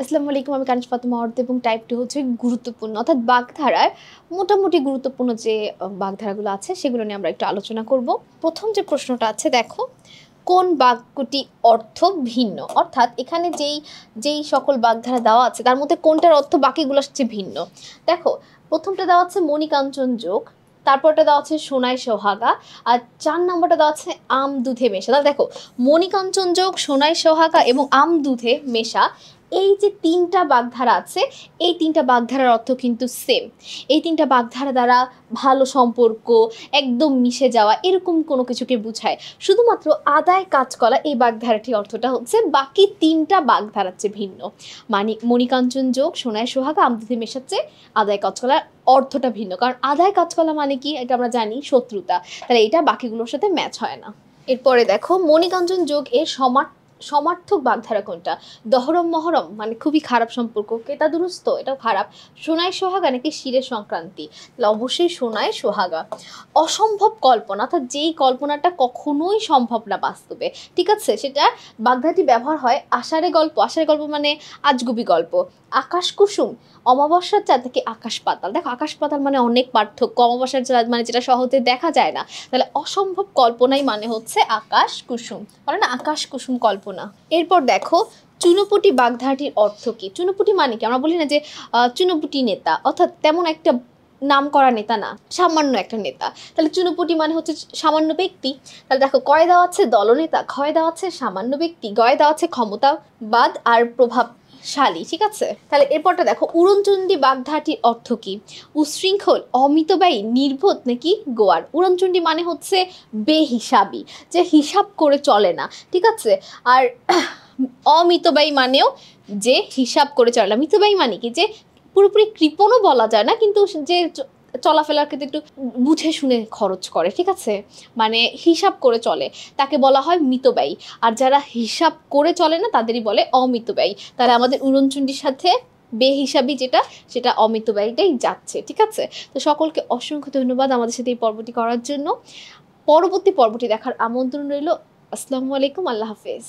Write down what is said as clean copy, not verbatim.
আসসালামু আলাইকুম, আমি কানিজ ফাতেমা অর্থ এবং টাইপ 2 হচ্ছে গুরুত্বপূর্ণ অর্থাৎ বাগধারার মোটামুটি গুরুত্বপূর্ণ যে বাগধারাগুলো আছে সেগুলো নিয়ে আমরা একটু আলোচনা করব। প্রথম যে প্রশ্নটা আছে দেখো, কোন বাক্যটি অর্থ ভিন্ন? অর্থাৎ এখানে যেই যেই সকল বাগধারা দেওয়া আছে তার মধ্যে কোনটার অর্থ বাকিগুলোর চেয়ে ভিন্ন। দেখো, প্রথমটা দেওয়া আছে মণিকাঞ্চন যোগ, তারপরটা দেওয়া আছে সোনায় সোহাগা, আর 4 নম্বরটা দেওয়া আছে আম দুধে মেশা। তাহলে দেখো, মণিকাঞ্চন যোগ, সোনায় সোহাগা এবং আম দুধে মেশা, এই যে তিনটা বাগধারা আছে, এই তিনটা বাগধারার অর্থ কিন্তু সেম। এই তিনটা বাগধারা দ্বারা ভালো সম্পর্ক, একদম মিশে যাওয়া, এরকম কোনো কিছুকে বোঝায়। শুধুমাত্র আদায় কাজ করা এই বাগধারাটির অর্থটা হচ্ছে বাকি তিনটা বাগধারার চেয়ে ভিন্ন। মানে মণিকাঞ্চন যোগ, সোনায় সোহাগা, আম দুধে মেশাচ্ছে, আদায় কাজ করার অর্থটা ভিন্ন। কারণ আদায় কাজ করা মানে কি, এটা আমরা জানি শত্রুতা, তাহলে এটা বাকিগুলোর সাথে ম্যাচ হয় না। এরপরে দেখো, মণিকাঞ্চন যোগ এর সমার্থক বাগধারা কোনটা? দহরম মহরম মানে খুবই খারাপ সম্পর্ক, কেতা দুরস্ত এটাও খারাপ। সোনায় সোহাগা নাকি শিরের সংক্রান্তি? তাহলে অবশ্যই সোনায় সোহাগা। অসম্ভব কল্পনা অর্থাৎ যেই কল্পনাটা কখনোই সম্ভব না বাস্তবে, ঠিক আছে, সেটা বাগধারাটি ব্যবহার হয় আষাঢ়ে গল্প। আষাঢ়ে গল্প মানে আজগুবি গল্প। আকাশ কুসুম, অমাবস্যার চাঁদ থেকে আকাশ পাতাল। দেখো, আকাশ পাতাল মানে অনেক পার্থক্য, অমাবস্যার চাঁদ মানে যেটা সহজে দেখা যায় না। তাহলে অসম্ভব কল্পনাই মানে হচ্ছে আকাশ কুসুম, বলে না আকাশ কুসুম কল্পনা। এরপর দেখো, চুনোপুটি বাগধারাটির অর্থ কি? চুনোপুটি মানে কি? আমরা বলি না যে চুনোপুটি নেতা, অর্থাৎ তেমন একটা নাম করা নেতা না, সামান্য একটা নেতা। তাহলে চুনোপুটি মানে হচ্ছে সামান্য ব্যক্তি। তাহলে দেখো, কয় দেওয়া আছে দলনেতা, ক্ষয় দেওয়া আছে সামান্য ব্যক্তি, গয় দেওয়া আছে ক্ষমতাবাদ আর প্রভাবশালী, ঠিক আছে। তাহলে এরপরটা দেখো, উড়নচণ্ডী বাগধারাটির অর্থ কি? উশৃঙ্খল, অমিতব্যয়ী, নির্বোধ নাকি গোয়ার? উড়নচণ্ডী মানে হচ্ছে বেহিসাবি, যে হিসাব করে চলে না, ঠিক আছে। আর অমিতব্যয়ী মানেও যে হিসাব করে চলে না। মিতব্যয়ী মানে কি, যে পুরোপুরি কৃপণও বলা যায় না, কিন্তু যে চলাফেরার ক্ষেত্রে একটু বুঝে শুনে খরচ করে, ঠিক আছে, মানে হিসাব করে চলে, তাকে বলা হয় মিতব্যয়ী। আর যারা হিসাব করে চলে না তাদেরই বলে অমিতব্যয়ী। তাহলে আমাদের উড়নচণ্ডীর সাথে বেহিসাবি যেটা, সেটা অমিতব্যয়ীটাই যাচ্ছে, ঠিক আছে। তো সকলকে অসংখ্য ধন্যবাদ আমাদের সাথে এই পর্বটি করার জন্য। পরবর্তী পর্বটি দেখার আমন্ত্রণ রইল। আসসালামু আলাইকুম, আল্লাহ হাফেজ।